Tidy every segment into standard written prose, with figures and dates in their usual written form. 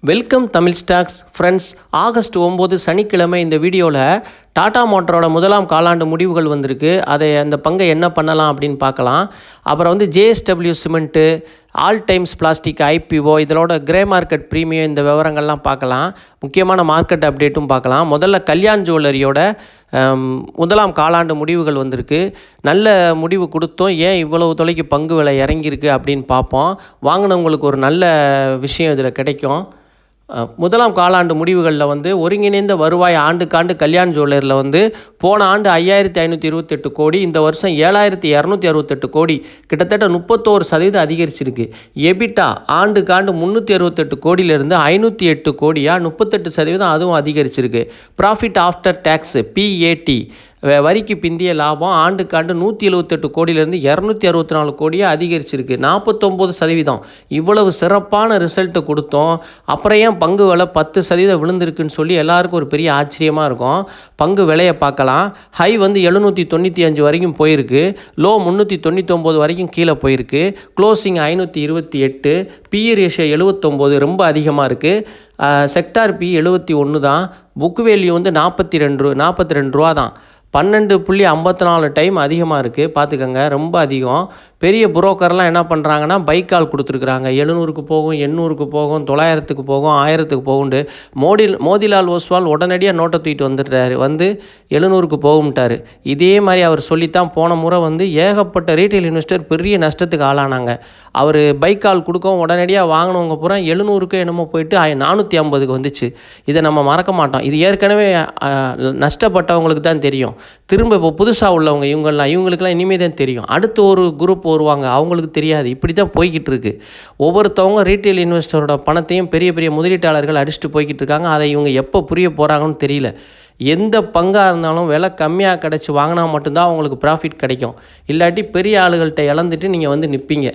Welcome Tamil stocks friends. August 9 சனிக்கிழமை இந்த வீடியோவில் டாடா மோட்டரோட முதலாம் காலாண்டு முடிவுகள் வந்திருக்கு. அந்த பங்கை என்ன பண்ணலாம் அப்படின்னு பார்க்கலாம். அப்புறம் JSW cement, all times plastic IPO, இதனோட கிரே மார்க்கெட் ப்ரீமியம், இந்த விவரங்கள்லாம் பார்க்கலாம். முக்கியமான மார்க்கெட் அப்டேட்டும் பார்க்கலாம். முதல்ல கல்யாண் ஜுவல்லரியோட முதலாம் காலாண்டு முடிவுகள் வந்திருக்கு. நல்ல முடிவு கொடுத்தோம். ஏன் இவ்வளவு தொலைக்கு பங்கு விலை இறங்கியிருக்கு அப்படின்னு பார்ப்போம். வாங்கினவங்களுக்கு ஒரு நல்ல விஷயம் இதில் கிடைக்கும். முதலாம் காலாண்டு முடிவுகளில் ஒருங்கிணைந்த வருவாய் ஆண்டுக்காண்டு கல்யாண் ஜுவல்லரியில் போன ஆண்டு 5528 கோடி, இந்த வருஷம் 7268 கோடி, கிட்டத்தட்ட 31% அதிகரிச்சிருக்கு. எபிட்டா ஆண்டுக்காண்டு 368 கோடியிலிருந்து 508 கோடியாக 38% அதுவும் அதிகரிச்சிருக்கு. ப்ராஃபிட் ஆஃப்டர் டேக்ஸ் PAT, வரிக்கு பிந்திய லாபம் ஆண்டுக்காண்டு 178 கோடியிலேருந்து 264 கோடியாக அதிகரிச்சிருக்கு. 49%. இவ்வளவு சிறப்பான ரிசல்ட்டு கொடுத்தோம். அப்புறம் ஏன் பங்கு விலை 10% விழுந்திருக்குன்னு சொல்லி எல்லாருக்கும் ஒரு பெரிய ஆச்சரியமாக இருக்கும். பங்கு விலையை பார்க்கலாம். ஹை 795 வரைக்கும் போயிருக்கு. லோ 399 வரைக்கும் கீழே போயிருக்கு. க்ளோசிங் 528. PE ரேஷியோ 79, ரொம்ப அதிகமாக இருக்குது. செக்டார் PE 71 தான். புக் வேல்யூ 42 ரூபா தான். 12.54 டைம் அதிகமாக இருக்குது. பார்த்துக்கங்க, ரொம்ப அதிகம். பெரிய புரோக்கர்லாம் என்ன பண்ணுறாங்கன்னா பைக்கால் கொடுத்துருக்குறாங்க. 700க்கு போகும், 800க்கு போகும், 900க்கு போகும், 1000க்கு போகுண்டு. மோதிலால் ஓஸ்வால் உடனடியாக நோட்டை தூக்கிட்டு வந்துடுறாரு. 700க்கு போகும்ட்டார். இதே மாதிரி அவர் சொல்லித்தான் போன முறை ஏகப்பட்ட ரீட்டைல் இன்வெஸ்டர் பெரிய நஷ்டத்துக்கு ஆளானாங்க. அவர் பைக்கால் கொடுக்கவும் உடனடியாக வாங்கினவங்க பூரா 700க்கு என்னமோ போயிட்டு 450க்கு வந்துச்சு. இதை நம்ம மறக்க மாட்டோம். இது ஏற்கனவே நஷ்டப்பட்டவங்களுக்கு தான் தெரியும். திரும்ப இப்போ புதுசாக உள்ளவங்க இவங்களுக்கெல்லாம் இனிமேல் தான் தெரியும். அடுத்து ஒரு குரூப் வருவாங்க, அவங்களுக்கு தெரியாது. இப்படி தான் போய்கிட்டு இருக்கு. ஒவ்வொருத்தவங்க ரீட்டைல் இன்வெஸ்டரோட பணத்தையும் பெரிய பெரிய முதலீட்டாளர்கள் அடிச்சுட்டு போய்கிட்டு இருக்காங்க. அதை இவங்க எப்போ புரிய போகிறாங்கன்னு தெரியல. எந்த பங்காக இருந்தாலும் விலை கம்மியாக கிடச்சி வாங்கினா மட்டும்தான் அவங்களுக்கு ப்ராஃபிட் கிடைக்கும். இல்லாட்டி பெரிய ஆளுகள்கிட்ட இழந்துட்டு நீங்கள் நிற்பீங்க.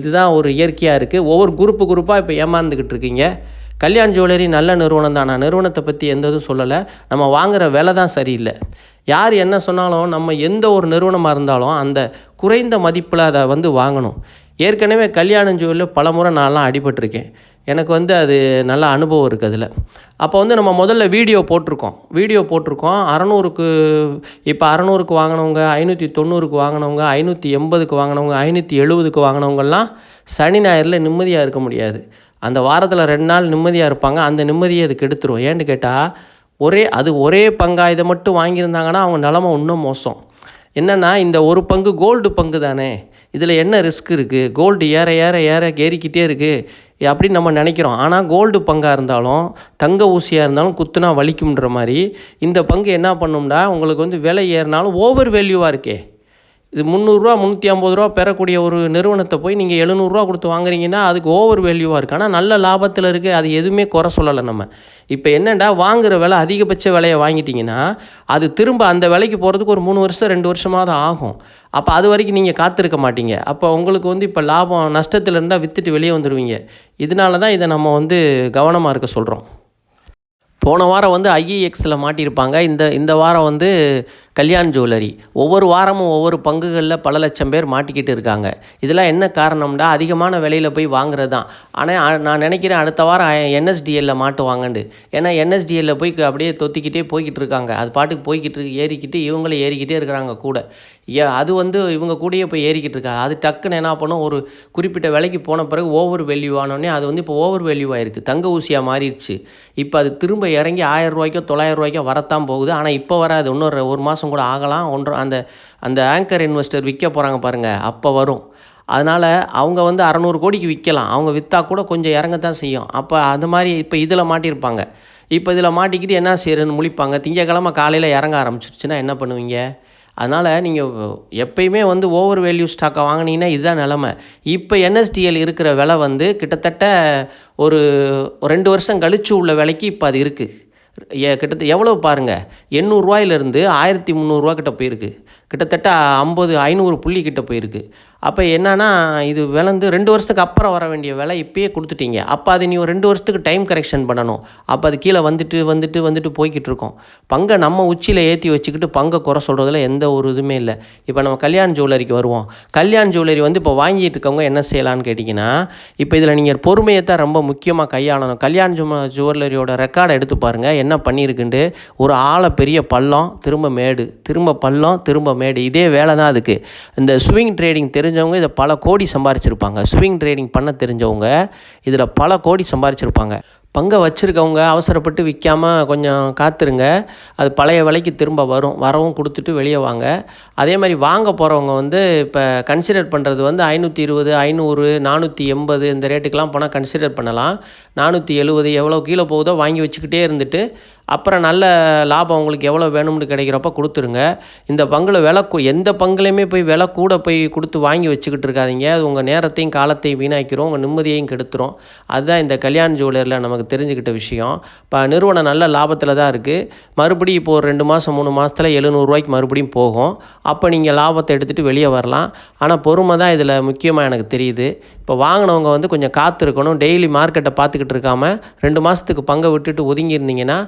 இதுதான் ஒரு இயற்கையாக இருக்குது. ஒவ்வொரு குரூப்பாக இப்போ ஏமாந்துக்கிட்டு இருக்கீங்க. கல்யாண் ஜுவல்லரி நல்ல நிறுவனம் தான். நான் நிறுவனத்தை பற்றி எந்த இதுவும் சொல்லலை. நம்ம வாங்குகிற விலை தான் சரியில்லை. யார் என்ன சொன்னாலும் நம்ம எந்த ஒரு நிறுவனமாக இருந்தாலும் அந்த குறைந்த மதிப்பில் அதை வாங்கணும். ஏற்கனவே கல்யாண ஜுவல்லரியில் பல முறை நான்லாம் அடிபட்டிருக்கேன். எனக்கு அது நல்ல அனுபவம் இருக்குது அதில். அப்போ நம்ம முதல்ல வீடியோ போட்டிருக்கோம். 600க்கு, இப்போ 600க்கு வாங்கினவங்க, 590க்கு வாங்கினவங்க, 580க்கு வாங்கினவங்க, 570க்கு வாங்கினவங்கெல்லாம் சனி ஞாயிறில் நிம்மதியாக இருக்க முடியாது. அந்த வாரத்தில் 2 நாள் நிம்மதியாக இருப்பாங்க. அந்த நிம்மதியை அது கெடுத்துரும். ஏன்னு கேட்டால் ஒரே பங்காக இதை மட்டும் வாங்கியிருந்தாங்கன்னா அவங்க நிலமை இன்னும் மோசம். என்னென்னா, இந்த ஒரு பங்கு கோல்டு பங்கு தானே, இதில் என்ன ரிஸ்க் இருக்குது? கோல்டு ஏறிக்கிட்டே இருக்குது அப்படின்னு நம்ம நினைக்கிறோம். ஆனால் கோல்டு பங்காக இருந்தாலும் தங்க ஊசியாக இருந்தாலும் குத்துனா வலிக்கும்ன்ற மாதிரி இந்த பங்கு என்ன பண்ணும்னா, உங்களுக்கு விலை ஏறினாலும் ஓவர் வேல்யூவாக இருக்கே. இது 300 350 பெறக்கூடிய ஒரு நிறுவனத்தை போய் நீங்கள் 700 கொடுத்து வாங்குறீங்கன்னா அதுக்கு ஓவர் வேல்யூவாக இருக்குது. ஆனால் நல்ல லாபத்தில் இருக்குது. அது எதுவுமே குறை சொல்லலை நம்ம. இப்போ என்னென்னா, வாங்குகிற விலை அதிகபட்ச விலையை வாங்கிட்டிங்கன்னா அது திரும்ப அந்த விலைக்கு போகிறதுக்கு ஒரு 3 வருஷம் 2 வருஷமாவது ஆகும். அப்போ அது வரைக்கும் நீங்கள் காத்திருக்க மாட்டீங்க. அப்போ உங்களுக்கு இப்போ லாபம் நஷ்டத்தில் இருந்தால் விற்றுட்டு வெளியே வந்துடுவீங்க. இதனால தான் இதை நம்ம கவனமாக இருக்க சொல்கிறோம். போன வாரம் IEXயில் மாட்டியிருப்பாங்க. இந்த வாரம் கல்யாண் ஜுவல்லரி. ஒவ்வொரு வாரமும் ஒவ்வொரு பங்குகளில் பல லட்சம் பேர் மாட்டிக்கிட்டு இருக்காங்க. இதெல்லாம் என்ன காரணம்னா, அதிகமான விலையில் போய் வாங்குறது தான். ஆனால் நான் நினைக்கிறேன் அடுத்த வாரம் NSDLல மாட்டுவாங்கண்டு. ஏன்னா NSDLல போய் அப்படியே தொத்திக்கிட்டே போய்கிட்டு இருக்காங்க. அது பாட்டுக்கு போய்கிட்டு இருக்கு, ஏறிக்கிட்டு இவங்களும் ஏறிக்கிட்டே இருக்கிறாங்க கூட. அது இவங்க கூடயே போய் ஏறிக்கிட்டு இருக்காங்க. அது டக்குன்னு என்ன பண்ணும், ஒரு குறிப்பிட்ட விலைக்கு போன பிறகு ஓவர் வேல்யூ ஆனோடனே அது இப்போ ஓவர் வேல்யூவாக இருக்குது. தங்க ஊசியாக மாறிடுச்சு. இப்போ அது திரும்ப இறங்கி 1000 ரூபாய்க்கோ 900 ரூபாய்க்கோ வரத்தான் போகுது. ஆனால் இப்போ வராது. இன்னொரு 1 மாதம் கூட ஆகலாம். அந்த ஆங்கர் இன்வெஸ்டர் விற்க போகிறாங்க பாருங்கள், அப்போ வரும். அதனால் அவங்க 600 கோடிக்கு விற்கலாம். அவங்க விற்றா கூட கொஞ்சம் இறங்கத்தான் செய்யும். அப்போ அது மாதிரி இப்போ இதில் மாட்டியிருப்பாங்க. இப்போ இதில் மாட்டிக்கிட்டு என்ன செய்யறதுன்னு முழிப்பாங்க. திங்கக்கிழமை காலையில் இறங்க ஆரம்பிச்சிருச்சுன்னா என்ன பண்ணுவீங்க? அதனால் நீங்கள் எப்பயுமே ஓவர் வேல்யூ ஸ்டாக்கை வாங்கினீங்கன்னா இதுதான் நிலமை. இப்போ NSDL இருக்கிற விலை கிட்டத்தட்ட ஒரு 2 வருஷம் கழிச்சு உள்ள விலைக்கு இப்போ அது இருக்குது. கிட்டத்தட்ட எவ்வளோ பாருங்கள், 800 ரூபாயிலிருந்து 1300 ரூபா கிட்ட போயிருக்கு. கிட்டத்தட்ட 500 புள்ளி கிட்ட போயிருக்கு. அப்போ என்னன்னா இது விளந்து 2 வருஷத்துக்கு அப்புறம் வர வேண்டிய விலை இப்பயே கொடுத்துட்டீங்க. அப்போ அது நீ ஒரு 2 வருஷத்துக்கு டைம் கரெக்ஷன் பண்ணணும். அப்போ அது கீழே வந்துட்டு போய்கிட்டு இருக்கோம். பங்கை நம்ம உச்சியில் ஏற்றி வச்சுக்கிட்டு பங்கை குறை சொல்கிறதுல எந்த ஒரு இதுவுமே இல்லை. இப்போ நம்ம கல்யாண் ஜுவல்லரிக்கு வருவோம். கல்யாண் ஜுவல்லரி வந்து இப்போ வாங்கிட்டு இருக்கவங்க என்ன செய்யலான்னு கேட்டிங்கன்னா, இப்போ இதில் நீங்கள் பொறுமையை தான் ரொம்ப முக்கியமாக கையாளணும். கல்யாண் ஜுவல்லரியோட ரெக்கார்டை எடுத்து பாருங்கள் என்ன பண்ணியிருக்குன்ட்டு. ஒரு ஆழ பெரிய பள்ளம், திரும்ப மேடு, திரும்ப பள்ளம், திரும்ப மேடு, இதே வேலை தான் அதுக்கு. இந்த ஸ்விங் ட்ரேடிங் தெரிஞ்சவங்க இதை பல கோடி சம்பாரிச்சிருப்பாங்க. ஸ்விங் ட்ரேடிங் பண்ண தெரிஞ்சவங்க இதில் பல கோடி சம்பாரிச்சிருப்பாங்க. பங்கை வச்சுருக்கவங்க அவசரப்பட்டு விற்காமல் கொஞ்சம் காத்துருங்க. அது பழைய விலைக்கு திரும்ப வரவும் கொடுத்துட்டு வெளியே வாங்க. அதே மாதிரி வாங்க போகிறவங்க வந்து இப்போ கன்சிடர் பண்ணுறது வந்து 520, 500, 480 இந்த ரேட்டுக்கெலாம் போனால் கன்சிடர் பண்ணலாம். 470 எவ்வளோ கீழே போகுதோ வாங்கி வச்சுக்கிட்டே இருந்துட்டு அப்புறம் நல்ல லாபம் உங்களுக்கு எவ்வளோ வேணும்னு கிடைக்கிறப்ப கொடுத்துருங்க. இந்த பங்கில் எந்த பங்குலையுமே போய் விலை கூட போய் கொடுத்து வாங்கி வச்சுக்கிட்டு இருக்காதிங்க. அது உங்கள் நேரத்தையும் காலத்தையும் வீணாக்கிறோம், உங்கள் நிம்மதியையும் கெடுத்துரும். அதுதான் இந்த கல்யாண் ஜுவல்லரியில் நமக்கு தெரிஞ்சுக்கிட்ட விஷயம். இப்போ நிறுவனம் நல்ல லாபத்தில் தான் இருக்குது. மறுபடியும் இப்போ ஒரு 2 மாதம் 3 மாதத்தில் 700 ரூபாய்க்கு மறுபடியும் போகும். அப்போ நீங்கள் லாபத்தை எடுத்துகிட்டு வெளியே வரலாம். ஆனால் பொறுமை தான் இதில் முக்கியமாக எனக்கு தெரியுது. இப்போ வாங்கினவங்க வந்து கொஞ்சம் காத்திருக்கணும். டெய்லி மார்க்கெட்டை பார்த்துக்கிட்டு இருக்காமல் 2 மாதத்துக்கு பங்கை விட்டுட்டு ஒதுங்கியிருந்தீங்கன்னா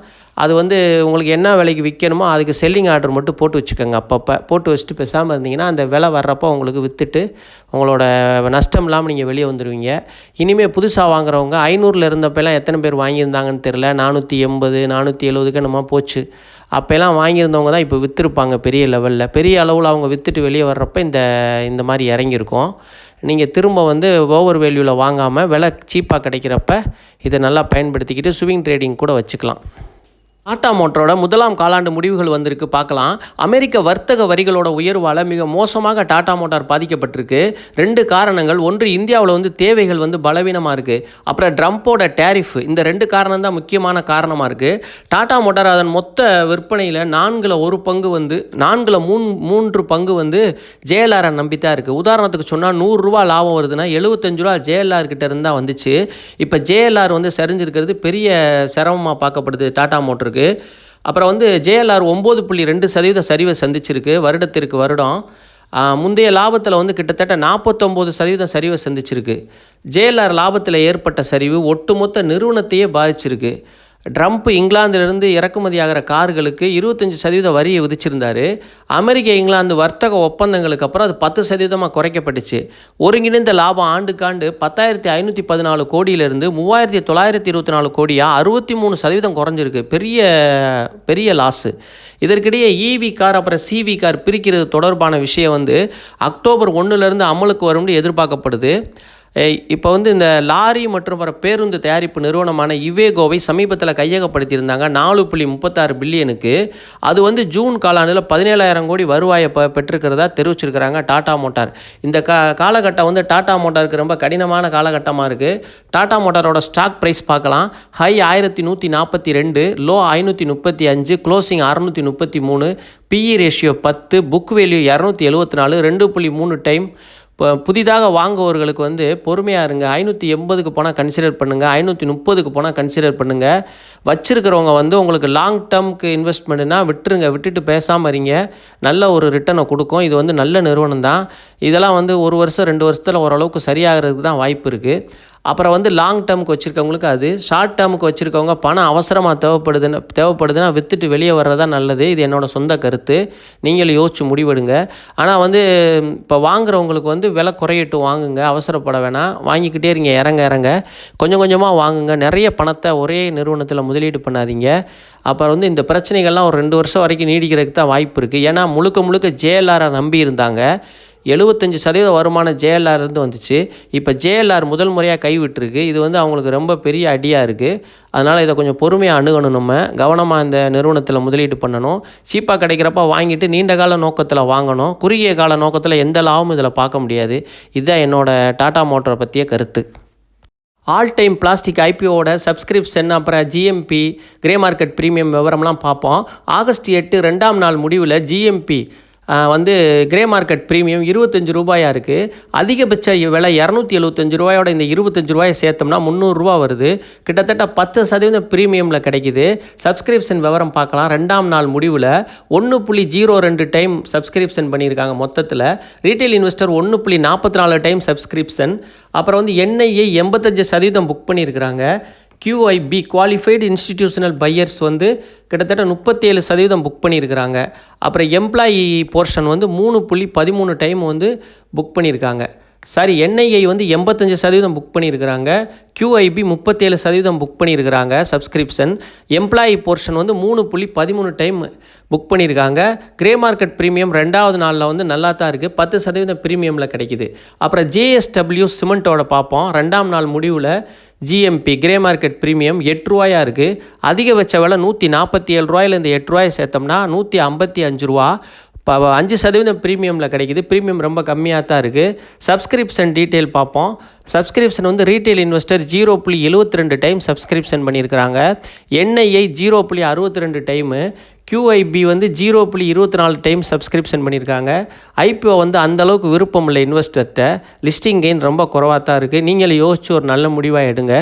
அது வந்து உங்களுக்கு என்ன விலைக்கு விற்கணுமோ அதுக்கு செல்லிங் ஆர்டர் மட்டும் போட்டு வச்சுக்கோங்க. அப்பப்போ போட்டு வச்சுட்டு பேசாமல் இருந்தீங்கன்னா அந்த விலை வர்றப்போ உங்களுக்கு விற்றுட்டு உங்களோட நஷ்டம் இல்லாமல் நீங்கள் வெளியே வந்துடுவீங்க. இனிமேல் புதுசாக வாங்குறவங்க 500 இருந்தப்பெல்லாம் எத்தனை பேர் வாங்கியிருந்தாங்கன்னு தெரில. 480, 470க்கு நம்ம போச்சு. அப்போல்லாம் வாங்கியிருந்தவங்க தான் இப்போ விற்றுருப்பாங்க பெரிய லெவலில். பெரிய அளவில் அவங்க விற்றுட்டு வெளியே வர்றப்போ இந்த மாதிரி இறங்கியிருக்கோம். நீங்கள் திரும்ப வந்து ஓவர் வேல்யூவில் வாங்காமல் விலை சீப்பாக கிடைக்கிறப்ப இதை நல்லா பயன்படுத்திக்கிட்டு ஸ்விங் ட்ரேடிங் கூட வச்சுக்கலாம். டாடா மோட்டரோட முதலாம் காலாண்டு முடிவுகள் வந்திருக்கு, பார்க்கலாம். அமெரிக்க வர்த்தக வரிகளோட உயர்வால் மிக மோசமாக டாடா மோட்டார் பாதிக்கப்பட்டிருக்கு. 2 காரணங்கள். ஒன்று, இந்தியாவில் வந்து தேவைகள் வந்து பலவீனமாக இருக்குது. அப்புறம் ட்ரம்ப்போட டேரிஃப். இந்த 2 காரணம் தான் முக்கியமான காரணமாக இருக்குது. டாடா மோட்டார் அதன் மொத்த விற்பனையில் 4 பங்கு வந்து 3 பங்கு வந்து ஜேஎல்ஆரை நம்பித்தான் இருக்குது. உதாரணத்துக்கு சொன்னால் 100 ரூபா லாபம் வருதுன்னா 75 ரூபா ஜேஎல்ஆர் கிட்ட இருந்தால் வந்துச்சு. இப்போ ஜேஎல்ஆர் வந்து சரிஞ்சிருக்கிறது பெரிய சிரமமாக பார்க்கப்படுது டாடா மோட்டருக்கு. அப்புறம் வந்து ஜேஎல்ஆர் 9.2% சரிவை சந்திச்சிருக்கு வருடம். முந்தைய லாபத்தில் வந்து கிட்டத்தட்ட 49% சரிவை சந்திச்சிருக்கு. ஜேஎல்ஆர் லாபத்தில் ஏற்பட்ட சரிவு ஒட்டுமொத்த நிறுவனத்தையே பாதிச்சிருக்கு. ட்ரம்ப் இங்கிலாந்திலிருந்து இறக்குமதி ஆகிற கார்களுக்கு 25% வரியை விதிச்சிருந்தார். அமெரிக்க இங்கிலாந்து வர்த்தக ஒப்பந்தங்களுக்கு அப்புறம் அது 10% குறைக்கப்பட்டுச்சு. ஒருங்கிணைந்த லாபம் ஆண்டுக்காண்டு 10,514 கோடியிலிருந்து 3,924 கோடியாக 63% குறைஞ்சிருக்கு. பெரிய லாஸு. இதற்கிடையே இவி கார் அப்புறம் சிவி கார் பிரிக்கிறது தொடர்பான விஷயம் வந்து அக்டோபர் 1 அமலுக்கு வரும்னு எதிர்பார்க்கப்படுது. இப்போ வந்து இந்த லாரி மற்றும் பேருந்து தயாரிப்பு நிறுவனமான இவேகோவை சமீபத்தில் கையகப்படுத்தியிருந்தாங்க 4.36 பில்லியனுக்கு. அது வந்து ஜூன் காலாண்டில் 17,000 கோடி வருவாயை பெற்றிருக்கிறதா தெரிவிச்சிருக்கிறாங்க டாடா மோட்டார். இந்த காலகட்டம் வந்து டாடா மோட்டாருக்கு ரொம்ப கடினமான காலகட்டமாக இருக்குது. டாடா மோட்டாரோட ஸ்டாக் ப்ரைஸ் பார்க்கலாம். High 1142, low 535, closing 633, BE ratio 10, book value 274, 2.3 time. இப்போ புதிதாக வாங்குவவர்களுக்கு வந்து பொறுமையாக இருங்க. 580க்கு போனால் கன்சிடர் பண்ணுங்கள், 530க்கு போனால் கன்சிடர் பண்ணுங்கள். வச்சுருக்கிறவங்க வந்து உங்களுக்கு லாங் டேர்முக்கு இன்வெஸ்ட்மெண்ட்னா விட்டுட்டு பேசாமல் இருங்க. நல்ல ஒரு ரிட்டர்னை கொடுக்கும். இது வந்து நல்ல நிறுவனம் தான். இதெல்லாம் வந்து 1 வருஷம் 2 வருஷத்தில் ஓரளவுக்கு சரியாகிறதுக்கு தான் வாய்ப்பு இருக்குது. அப்புறம் வந்து லாங் டேர்முக்கு வச்சுருக்கவங்களுக்கு அது. ஷார்ட் டேர்முக்கு வச்சுருக்கவங்க பணம் அவசரமாக தேவைப்படுதுன்னா விற்றுட்டு வெளியே வர்றதா நல்லது. இது என்னோடய சொந்த கருத்து. நீங்களும் யோசிச்சு முடிவெடுங்க. ஆனால் வந்து இப்போ வாங்குறவங்களுக்கு வந்து விலை குறையட்டும் வாங்குங்க, அவசரப்பட வேணாம். வாங்கிக்கிட்டே இருங்க, இறங்க கொஞ்சம் கொஞ்சமாக வாங்குங்க. நிறைய பணத்தை ஒரே நிறுவனத்தில் முதலீடு பண்ணாதீங்க. அப்புறம் வந்து இந்த பிரச்சனைகள்லாம் ஒரு 2 வருஷம் வரைக்கும் நீடிக்கிறதுக்கு தான் வாய்ப்பு இருக்குது. ஏன்னா முழுக்க ஜேஎல்ஆரை நம்பி இருந்தாங்க. 75% வருமானம் ஜேஎல்ஆர்லேருந்து வந்துச்சு. இப்போ ஜேஎல்ஆர் முதல் முறையாக கைவிட்டுருக்கு. இது வந்து அவங்களுக்கு ரொம்ப பெரிய அடியாக இருக்குது. அதனால் இதை கொஞ்சம் பொறுமையாக அணுகணும். நம்ம கவனமாக இந்த நிறுவனத்தில் முதலீடு பண்ணணும். சீப்பாக கிடைக்கிறப்ப வாங்கிட்டு நீண்ட கால நோக்கத்தில் வாங்கணும். குறுகிய கால நோக்கத்தில் எந்த லாபமும் இதில் பார்க்க முடியாது. இதுதான் என்னோடய டாடா மோட்டரை பற்றிய கருத்து. ஆல் டைம் பிளாஸ்டிக் ஐபிஓட சப்ஸ்கிரிப்ஷன் அப்புறம் ஜிஎம்பி கிரே மார்க்கெட் ப்ரீமியம் விவரம்லாம் பார்ப்போம். ஆகஸ்ட் 8 2ஆம் நாள் முடிவில் ஜிஎம்பி வந்து கிரே மார்க்கெட் ப்ரீமியம் 25 ரூபாயாக இருக்குது. அதிகபட்ச விலை 275 ரூபாயோட இந்த 25 ரூபாயை சேர்த்தோம்னா 300 ரூபா வருது. கிட்டத்தட்ட 10% ப்ரீமியமில் கிடைக்குது. சப்ஸ்கிரிப்ஷன் விவரம் பார்க்கலாம். 2ஆம் நாள் முடிவில் 1.02 டைம் சப்ஸ்கிரிப்ஷன் பண்ணியிருக்காங்க. மொத்தத்தில் ரீட்டைல் இன்வெஸ்டர் 1.44 டைம் சப்ஸ்கிரிப்ஷன். அப்புறம் வந்து என்ஐஏ 85% புக் பண்ணியிருக்கிறாங்க. QIB குவாலிஃபைடு இன்ஸ்டிடியூஷனல் பையர்ஸ் வந்து கிட்டத்தட்ட 37% புக் பண்ணியிருக்கிறாங்க. அப்புறம் எம்ப்ளாயி போர்ஷன் வந்து 3.13 டைம் வந்து புக் பண்ணியிருக்காங்க. சாரி, என்ஐஐ வந்து 85% புக் பண்ணியிருக்கிறாங்க. QIB 37% புக் பண்ணியிருக்கிறாங்க சப்ஸ்கிரிப்ஷன். எம்ப்ளாயி போர்ஷன் வந்து 3.13 டைம் புக் பண்ணியிருக்காங்க. கிரே மார்க்கெட் ப்ரீமியம் 2ஆவது நாளில் வந்து நல்லா தான் இருக்குது. 10% ப்ரீமியமில் கிடைக்குது. அப்புறம் JSW சிமெண்ட்டோட பார்ப்போம். 2ஆம் நாள் முடிவில் GMP கிரே மார்க்கெட் ப்ரீமியம் 8 ரூபாயா இருக்குது. அதிகபட்ச விலை 147 ரூபாயிலேருந்து 8 ரூபாயை சேர்த்தோம்னா 155 ரூபா. இப்போ 5% ப்ரீமியமில் கிடைக்குது. ப்ரீமியம் ரொம்ப கம்மியாக தான் இருக்குது. சப்ஸ்கிரிப்ஷன் டீட்டெயில் பார்ப்போம். சப்ஸ்கிரிப்ஷன் வந்து ரீட்டைல் இன்வெஸ்டர் 0.72 டைம் சப்ஸ்கிரிப்ஷன் பண்ணியிருக்கிறாங்க. என்ஐஐ 0.62 டைமு. QIB வந்து 0.24 டைம் சப்ஸ்கிரிப்ஷன் பண்ணியிருக்காங்க. IPO வந்து அந்தளவுக்கு விருப்பம் இல்லை இன்வெஸ்டர்கிட்ட. லிஸ்டிங் கெயின் ரொம்ப குறைவாக தான் இருக்குது. நீங்கள் யோசிச்சு ஒரு நல்ல முடிவாக எடுங்க.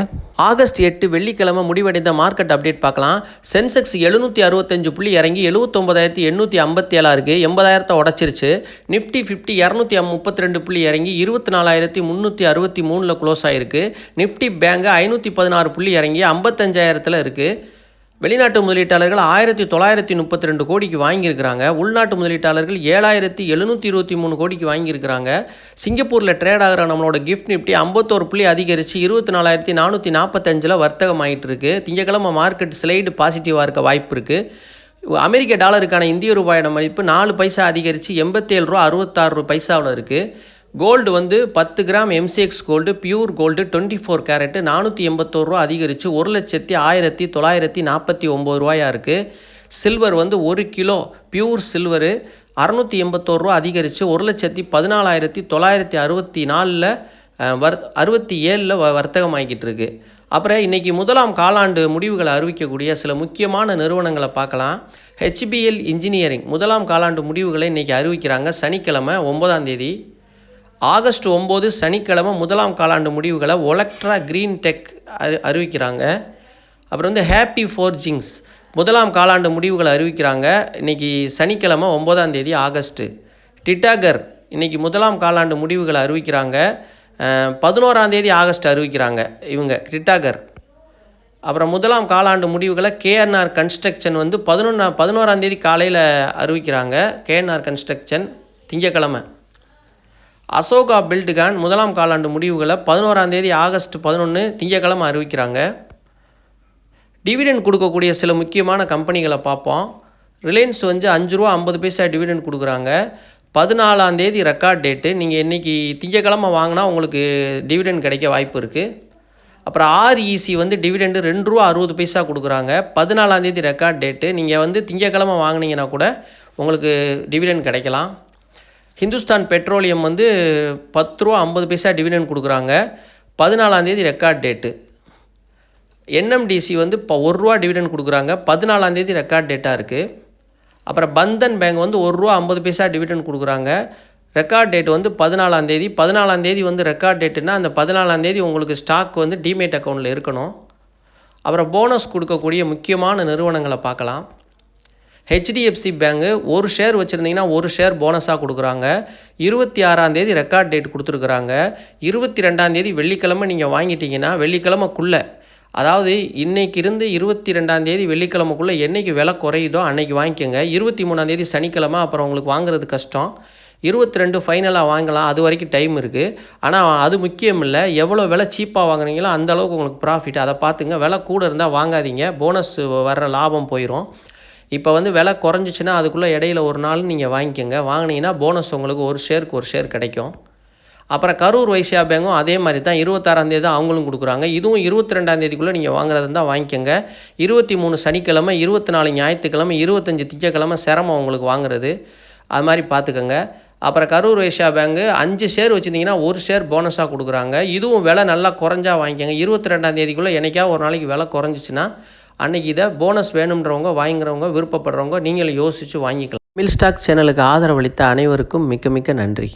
ஆகஸ்ட் 8 வெள்ளிக்கிழமை முடிவடைந்த மார்க்கெட் அப்டேட் பார்க்கலாம். சென்செக்ஸ் 765 புள்ளி இறங்கி 79,857 இருக்குது. 80,000 உடச்சிருச்சு. நிஃப்டி 50 232 புள்ளி இறங்கி 24,363 க்ளோஸ் ஆகிருக்கு. நிஃப்டி பேங்க் 516 புள்ளி இறங்கி 55,000 இருக்குது. வெளிநாட்டு முதலீட்டாளர்கள் 1932 கோடிக்கு வாங்கியிருக்கிறாங்க. உள்நாட்டு முதலீட்டாளர்கள் 7,723 கோடிக்கு வாங்கியிருக்கிறாங்க. சிங்கப்பூரில் ட்ரேட் ஆகிற நம்மளோட கிஃப்ட் நிஃப்டி 51 புள்ளி அதிகரித்து 24,445 வர்த்தகம் ஆகிட்டு இருக்கு. திங்கக்கிழமை மார்க்கெட் ஸ்லைடு பாசிட்டிவாக இருக்க வாய்ப்பு இருக்குது. அமெரிக்க டாலருக்கான இந்திய ரூபாயோட மதிப்பு 4 பைசா அதிகரித்து 87.66 இருக்குது. கோல்டு வந்து 10 gram MCX gold pure gold 24 carat 481 ரூபா அதிகரித்து 1,19,949 ரூபாயா இருக்குது. சில்வர் வந்து 1 கிலோ பியூர் சில்வரு 681 ரூபா அதிகரித்து 1,14,964 67 வர்த்தகம் ஆகிக்கிட்டு இருக்கு. அப்புறம் இன்றைக்கி முதலாம் காலாண்டு முடிவுகளை அறிவிக்கக்கூடிய சில முக்கியமான நிறுவனங்களை பார்க்கலாம். HBL இன்ஜினியரிங் முதலாம் காலாண்டு முடிவுகளை இன்றைக்கி அறிவிக்கிறாங்க. சனிக்கிழமை 9ஆம் தேதி. ஆகஸ்ட் 9 சனிக்கிழமை முதலாம் காலாண்டு முடிவுகளை ஒலக்ட்ரா கிரீன் டெக் அறிவிக்கிறாங்க. அப்புறம் வந்து ஹாப்பி ஃபோர்ஜிங்ஸ் முதலாம் காலாண்டு முடிவுகளை அறிவிக்கிறாங்க. இன்றைக்கி சனிக்கிழமை 9ஆம் தேதி ஆகஸ்ட்டு. டிட்டாகர் இன்றைக்கி முதலாம் காலாண்டு முடிவுகளை அறிவிக்கிறாங்க. 11ஆம் தேதி ஆகஸ்ட் அறிவிக்கிறாங்க இவங்க டிட்டாகர். அப்புறம் முதலாம் காலாண்டு முடிவுகளை KNR கன்ஸ்ட்ரக்ஷன் வந்து 11ஆம் தேதி காலையில் அறிவிக்கிறாங்க. KNR கன்ஸ்ட்ரக்ஷன் திங்கக்கிழமை. அசோகா பில்ட்கான் முதலாம் காலாண்டு முடிவுகளை 11ஆம் தேதி ஆகஸ்ட் 11 திங்கக்கிழமை அறிவிக்கிறாங்க. டிவிடெண்ட் கொடுக்கக்கூடிய சில முக்கியமான கம்பெனிகளை பார்ப்போம். ரிலையன்ஸ் வந்து 5 ரூபா 50 பைசா டிவிடெண்ட் கொடுக்குறாங்க. 14ஆம் தேதி ரெக்கார்ட் டேட்டு. நீங்கள் இன்றைக்கி திங்கக்கிழமை வாங்கினா உங்களுக்கு டிவிடெண்ட் கிடைக்க வாய்ப்பு இருக்குது. அப்புறம் REC வந்து டிவிடெண்டு 2 ரூபா 60 பைசா கொடுக்குறாங்க. 14ஆம் தேதி ரெக்கார்ட் டேட்டு. நீங்கள் வந்து திங்கக்கிழமை வாங்கினீங்கன்னா கூட உங்களுக்கு டிவிடெண்ட் கிடைக்கலாம். ஹிந்துஸ்தான் பெட்ரோலியம் வந்து 10 ரூபா 50 பைசா டிவிடெண்ட் கொடுக்குறாங்க. 14ஆம் தேதி ரெக்கார்ட் டேட்டு. NMDC வந்து இப்போ 1 ரூபா டிவிடெண்ட் கொடுக்குறாங்க. 14ஆம் தேதி ரெக்கார்ட் டேட்டாக இருக்குது. அப்புறம் பந்தன் பேங்க் வந்து 1 ரூபா 50 பைசா டிவிடெண்ட் கொடுக்குறாங்க. ரெக்கார்ட் டேட் வந்து 14ஆம் தேதி. 14ஆம் தேதி வந்து ரெக்கார்ட் டேட்டுன்னா அந்த 14ஆம் தேதி உங்களுக்கு ஸ்டாக் வந்து டிமேட் அக்கௌண்ட்டில் இருக்கணும். அப்புறம் போனஸ் கொடுக்கக்கூடிய முக்கியமான நிறுவனங்களை பார்க்கலாம். HDFC பேங்கு 1 ஷேர் வச்சுருந்தீங்கன்னா 1 ஷேர் போனஸாக கொடுக்குறாங்க. 26ஆம் தேதி ரெக்கார்ட் டேட் கொடுத்துருக்குறாங்க. 22ஆம் தேதி வெள்ளிக்கிழமை நீங்கள் வாங்கிட்டீங்கன்னா வெள்ளிக்கிழமைக்குள்ளே, அதாவது இன்றைக்கி இருந்து 22ஆம் தேதி வெள்ளிக்கிழமைக்குள்ளே என்றைக்கு விலை குறையுதோ அன்றைக்கி வாங்கிக்கோங்க. 23ஆம் தேதி சனிக்கிழமை அப்புறம் உங்களுக்கு வாங்குறது கஷ்டம். 22 ஃபைனலாக வாங்கலாம். அது வரைக்கும் டைம் இருக்குது. ஆனால் அது முக்கியம் இல்லை. எவ்வளோ விலை சீப்பாக வாங்குறீங்களோ அந்தளவுக்கு உங்களுக்கு ப்ராஃபிட். அதை பார்த்துங்க. விலை கூட இருந்தால் வாங்காதீங்க. போனஸ் வர்ற லாபம் போயிடும். இப்போ வந்து விலை குறைஞ்சிச்சின்னா அதுக்குள்ளே இடையில ஒரு நாள் நீங்கள் வாங்கிக்கோங்க. வாங்கினீங்கன்னா போனஸ் உங்களுக்கு 1 ஷேருக்கு 1 ஷேர் கிடைக்கும். அப்புறம் கரூர் வைசியா பேங்கும் அதே மாதிரி தான் 26ஆம் தேதி தான் அவங்களும் கொடுக்குறாங்க. இதுவும் 22ஆம் தேதிக்குள்ளே நீங்கள் வாங்குறது தான் வாங்கிக்கோங்க. 23 சனிக்கிழமை, 24 ஞாயிற்றுக்கிழமை, 25 திங்கக்கிழமை சிரமம் உங்களுக்கு வாங்குறது. அது மாதிரி பார்த்துக்கோங்க. அப்புறம் கரூர் வைசியா பேங்கு 5 ஷேர் வச்சுருந்தீங்கன்னா 1 ஷேர் போனஸாக கொடுக்குறாங்க. இதுவும் விலை நல்லா குறைஞ்சா வாங்கிக்கோங்க. 22ஆம் தேதிக்குள்ளே என்றைக்காவது ஒரு நாளைக்கு விலை குறைஞ்சிச்சின்னா அன்றைக்கி இதை போனஸ் வேணுன்றவங்க வாங்குறவங்க விருப்பப்படுறவங்க நீங்களும் யோசித்து வாங்கிக்கலாம். மில் ஸ்டாக் சேனலுக்கு ஆதரவளித்த அனைவருக்கும் மிக்க மிக்க நன்றி.